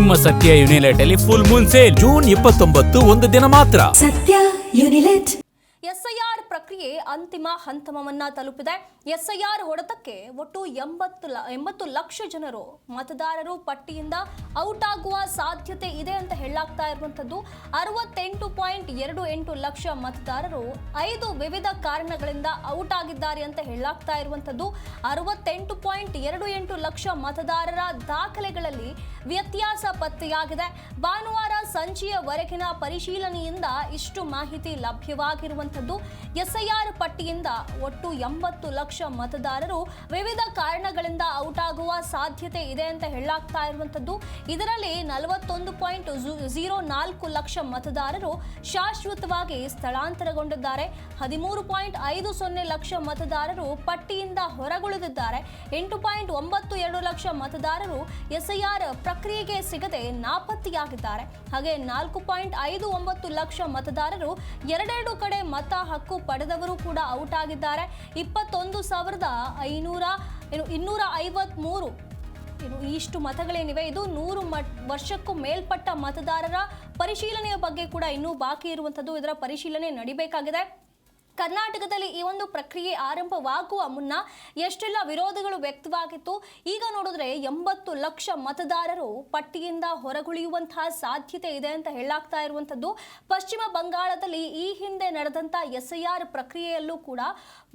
ನಿಮ್ಮ ಸತ್ಯ ಯುನಿಲೆಟ್ ಅಲ್ಲಿ ಫುಲ್ ಮೂನ್ ಸೇಲ್ ಜೂನ್ 29 ಒಂದು ದಿನ ಮಾತ್ರ. ಸತ್ಯ ಯುನಿಲೆಟ್. ಎಸ್ಐಆರ್ ಪ್ರಕ್ರಿಯೆ ಅಂತಿಮ ಹಂತವನ್ನ ತಲುಪಿದೆ. ಎಸ್ಐಆರ್ ಹೊಡೆತಕ್ಕೆ ಒಟ್ಟು 80 ಲಕ್ಷ ಜನರು ಮತದಾರರು ಪಟ್ಟಿಯಿಂದ ಔಟ್ ಆಗುವ ಸಾಧ್ಯತೆ ಇದೆ ಅಂತ ಹೇಳಲಾಗ್ತಾ ಇರುವಂತದ್ದು. 68.28 ಲಕ್ಷ ಮತದಾರರು 5 ವಿವಿಧ ಕಾರಣಗಳಿಂದ ಔಟ್ ಆಗಿದ್ದಾರೆ ಅಂತ ಹೇಳಲಾಗ್ತಾ ಇರುವಂತದ್ದು. 68.28 ಲಕ್ಷ ಮತದಾರರ ದಾಖಲೆಗಳಲ್ಲಿ ವ್ಯತ್ಯಾಸ ಪತ್ತೆಯಾಗಿದೆ. ಭಾನುವಾರ ಸಂಜೆಯವರೆಗಿನ ಪರಿಶೀಲನೆಯಿಂದ ಇಷ್ಟು ಮಾಹಿತಿ ಲಭ್ಯವಾಗಿರುವಂತದ್ದು. ಎಸ್ಐಆರ್ ಪಟ್ಟಿಯಿಂದ ಒಟ್ಟು 80 ಲಕ್ಷ ಮತದಾರರು ವಿವಿಧ ಕಾರಣಗಳಿಂದ ಔಟ್ ಆಗುವ ಸಾಧ್ಯತೆ ಇದೆ ಅಂತ ಹೇಳಲಾಗ್ತಾ ಇರುವಂತದ್ದು. ಇದರಲ್ಲಿ 41.04 ಲಕ್ಷ ಮತದಾರರು ಶಾಶ್ವತವಾಗಿ ಸ್ಥಳಾಂತರಗೊಂಡಿದ್ದಾರೆ. 13.50 ಲಕ್ಷ ಮತದಾರರು ಪಟ್ಟಿಯಿಂದ ಹೊರಗುಳಿದಿದ್ದಾರೆ. 8.92 ಲಕ್ಷ ಮತದಾರರು ಎಸ್ಐಆರ್ ಪ್ರಕ್ರಿಯೆಗೆ ಸಿಗದೆ ನಾಪತ್ತೆಯಾಗಿದ್ದಾರೆ. ಹಾಗೆ 4.59 ಲಕ್ಷ ಮತದಾರರು ಎರಡೆರಡು ಕಡೆ ಮತ ಹಕ್ಕು ಪಡೆದವರು ಕೂಡ ಔಟ್ ಆಗಿದ್ದಾರೆ. 21,253 ಇಷ್ಟು ಮತಗಳೇನಿವೆ ಇದು 100 ವರ್ಷಕ್ಕೂ ಮೇಲ್ಪಟ್ಟ ಮತದಾರರ ಪರಿಶೀಲನೆಯ ಬಗ್ಗೆ ಕೂಡ ಇನ್ನೂ ಬಾಕಿ ಇರುವಂಥದ್ದು. ಇದರ ಪರಿಶೀಲನೆ ನಡಿಬೇಕಾಗಿದೆ. ಕರ್ನಾಟಕದಲ್ಲಿ ಈ ಒಂದು ಪ್ರಕ್ರಿಯೆ ಆರಂಭವಾಗುವ ಮುನ್ನ ಎಷ್ಟೆಲ್ಲ ವಿರೋಧಗಳು ವ್ಯಕ್ತವಾಗಿತ್ತು. ಈಗ ನೋಡಿದ್ರೆ 80 ಲಕ್ಷ ಮತದಾರರು ಪಟ್ಟಿಯಿಂದ ಹೊರಗುಳಿಯುವಂತಹ ಸಾಧ್ಯತೆ ಇದೆ ಅಂತ ಹೇಳಲಾಗ್ತಾ ಇರುವಂಥದ್ದು. ಪಶ್ಚಿಮ ಬಂಗಾಳದಲ್ಲಿ ಈ ಹಿಂದೆ ನಡೆದಂಥ ಎಸ್ಐಆರ್ ಪ್ರಕ್ರಿಯೆಯಲ್ಲೂ ಕೂಡ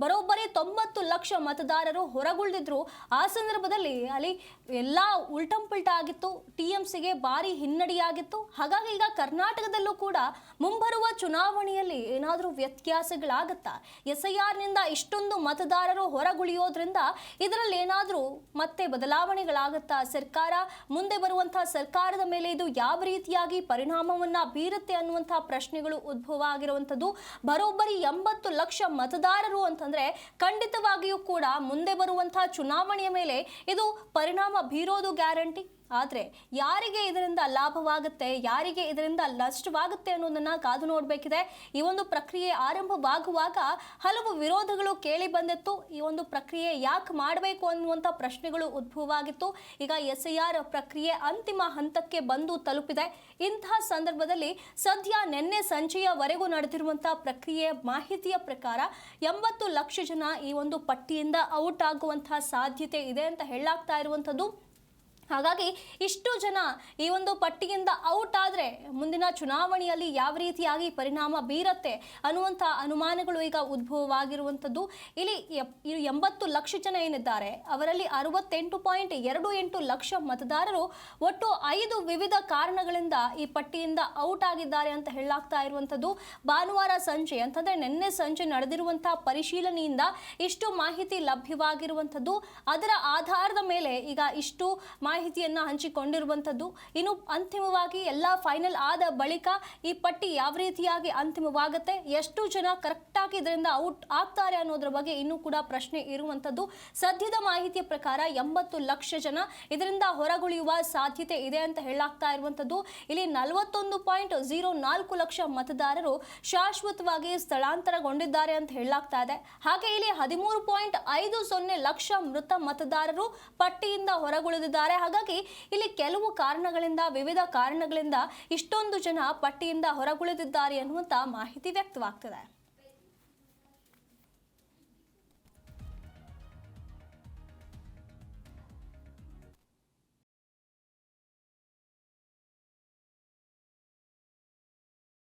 ಬರೋಬ್ಬರಿ 90 ಲಕ್ಷ ಮತದಾರರು ಹೊರಗುಳಿದಿದ್ರು. ಆ ಸಂದರ್ಭದಲ್ಲಿ ಅಲ್ಲಿ ಎಲ್ಲ ಉಲ್ಟಂಪಲ್ಟ ಆಗಿತ್ತು. ಟಿಎಂಸಿಗೆ ಭಾರಿ ಹಿನ್ನಡೆಯಾಗಿತ್ತು. ಹಾಗಾಗಿ ಈಗ ಕರ್ನಾಟಕದಲ್ಲೂ ಕೂಡ ಮುಂಬರುವ ಚುನಾವಣೆಯಲ್ಲಿ ಏನಾದರೂ ವ್ಯತ್ಯಾಸಗಳಾಗ ಎಸ್ಐಆರ್ ನಿಂದ ಇಷ್ಟೊಂದು ಮತದಾರರು ಹೊರಗುಳಿಯೋದ್ರಿಂದ ಇದರಲ್ಲಿ ಏನಾದರೂ ಮತ್ತೆ ಬದಲಾವಣೆಗಳಾಗುತ್ತಾ, ಸರ್ಕಾರ ಮುಂದೆ ಬರುವಂತಹ ಸರ್ಕಾರದ ಮೇಲೆ ಇದು ಯಾವ ರೀತಿಯಾಗಿ ಪರಿಣಾಮವನ್ನ ಬೀರುತ್ತೆ ಅನ್ನುವಂತಹ ಪ್ರಶ್ನೆಗಳು ಉದ್ಭವ ಆಗಿರುವಂಥದ್ದು. ಬರೋಬ್ಬರಿ 80 ಲಕ್ಷ ಮತದಾರರು ಅಂತಂದ್ರೆ ಖಂಡಿತವಾಗಿಯೂ ಕೂಡ ಮುಂದೆ ಬರುವಂತಹ ಚುನಾವಣೆಯ ಮೇಲೆ ಇದು ಪರಿಣಾಮ ಬೀರೋದು ಗ್ಯಾರಂಟಿ. ಆದರೆ ಯಾರಿಗೆ ಇದರಿಂದ ಲಾಭವಾಗುತ್ತೆ, ಯಾರಿಗೆ ಇದರಿಂದ ನಷ್ಟವಾಗುತ್ತೆ ಅನ್ನೋದನ್ನ ಕಾದು ನೋಡಬೇಕಿದೆ. ಈ ಒಂದು ಪ್ರಕ್ರಿಯೆ ಆರಂಭವಾಗುವಾಗ ಹಲವು ವಿರೋಧಗಳು ಕೇಳಿ ಬಂದಿತ್ತು. ಈ ಒಂದು ಪ್ರಕ್ರಿಯೆ ಯಾಕೆ ಮಾಡಬೇಕು ಅನ್ನುವಂಥ ಪ್ರಶ್ನೆಗಳು ಉದ್ಭವವಾಗಿತ್ತು. ಈಗ ಎಸ್ಐಆರ್ ಪ್ರಕ್ರಿಯೆ ಅಂತಿಮ ಹಂತಕ್ಕೆ ಬಂದು ತಲುಪಿದೆ. ಇಂತಹ ಸಂದರ್ಭದಲ್ಲಿ ಸದ್ಯ ನಿನ್ನೆ ಸಂಜೆಯವರೆಗೂ ನಡೆದಿರುವಂತಹ ಪ್ರಕ್ರಿಯೆಯ ಮಾಹಿತಿಯ ಪ್ರಕಾರ 80 ಲಕ್ಷ ಜನ ಈ ಒಂದು ಪಟ್ಟಿಯಿಂದ ಔಟ್ ಆಗುವಂತಹ ಸಾಧ್ಯತೆ ಇದೆ ಅಂತ ಹೇಳಲಾಗ್ತಾ ಇರುವಂಥದ್ದು. ಹಾಗಾಗಿ ಇಷ್ಟು ಜನ ಈ ಒಂದು ಪಟ್ಟಿಯಿಂದ ಔಟ್ ಆದರೆ ಮುಂದಿನ ಚುನಾವಣೆಯಲ್ಲಿ ಯಾವ ರೀತಿಯಾಗಿ ಪರಿಣಾಮ ಬೀರುತ್ತೆ ಅನ್ನುವಂಥ ಅನುಮಾನಗಳು ಈಗ ಉದ್ಭವವಾಗಿರುವಂಥದ್ದು. ಇಲ್ಲಿ 80 ಲಕ್ಷ ಜನ ಏನಿದ್ದಾರೆ ಅವರಲ್ಲಿ 68.28 ಲಕ್ಷ ಮತದಾರರು ಒಟ್ಟು 5 ವಿವಿಧ ಕಾರಣಗಳಿಂದ ಈ ಪಟ್ಟಿಯಿಂದ ಔಟ್ ಆಗಿದ್ದಾರೆ ಅಂತ ಹೇಳಲಾಗ್ತಾ ಇರುವಂಥದ್ದು. ಭಾನುವಾರ ಸಂಜೆ ಅಂತಂದರೆ ನಿನ್ನೆ ಸಂಜೆ ನಡೆದಿರುವಂತಹ ಪರಿಶೀಲನೆಯಿಂದ ಇಷ್ಟು ಮಾಹಿತಿ ಲಭ್ಯವಾಗಿರುವಂಥದ್ದು. ಅದರ ಆಧಾರದ ಮೇಲೆ ಈಗ ಇಷ್ಟು ಮಾಹಿತಿಯನ್ನ ಹಂಚಿಕೊಂಡಿರುವಂಥದ್ದು. ಇನ್ನು ಅಂತಿಮವಾಗಿ ಎಲ್ಲ ಫೈನಲ್ ಆದ ಬಳಿಕ ಈ ಪಟ್ಟಿ ಯಾವ ರೀತಿಯಾಗಿ ಅಂತಿಮವಾಗುತ್ತೆ, ಎಷ್ಟು ಜನ ಕರೆಕ್ಟಾಗಿ ಇದರಿಂದ ಔಟ್ ಆಗ್ತಾರೆ ಅನ್ನೋದ್ರ ಬಗ್ಗೆ ಇನ್ನೂ ಕೂಡ ಪ್ರಶ್ನೆ ಇರುವಂಥದ್ದು. ಸದ್ಯದ ಮಾಹಿತಿಯ ಪ್ರಕಾರ 80 ಲಕ್ಷ ಜನ ಇದರಿಂದ ಹೊರಗುಳಿಯುವ ಸಾಧ್ಯತೆ ಇದೆ ಅಂತ ಹೇಳಲಾಗ್ತಾ ಇರುವಂಥದ್ದು. ಇಲ್ಲಿ 41.04 ಲಕ್ಷ ಮತದಾರರು ಶಾಶ್ವತವಾಗಿ ಸ್ಥಳಾಂತರಗೊಂಡಿದ್ದಾರೆ ಅಂತ ಹೇಳಲಾಗ್ತಾ ಇದೆ. ಹಾಗೆ ಇಲ್ಲಿ 13.50 ಲಕ್ಷ ಮೃತ ಮತದಾರರು ಪಟ್ಟಿಯಿಂದ ಹೊರಗುಳಿದಿದ್ದಾರೆ. ಹಾಗಾಗಿ ಇಲ್ಲಿ ಕೆಲವು ಕಾರಣಗಳಿಂದ, ವಿವಿಧ ಕಾರಣಗಳಿಂದ ಇಷ್ಟೊಂದು ಜನ ಪಟ್ಟಿಯಿಂದ ಹೊರಗುಳಿದಿದ್ದಾರೆ ಅನ್ನುವಂತ ಮಾಹಿತಿ ವ್ಯಕ್ತವಾಗ್ತದೆ.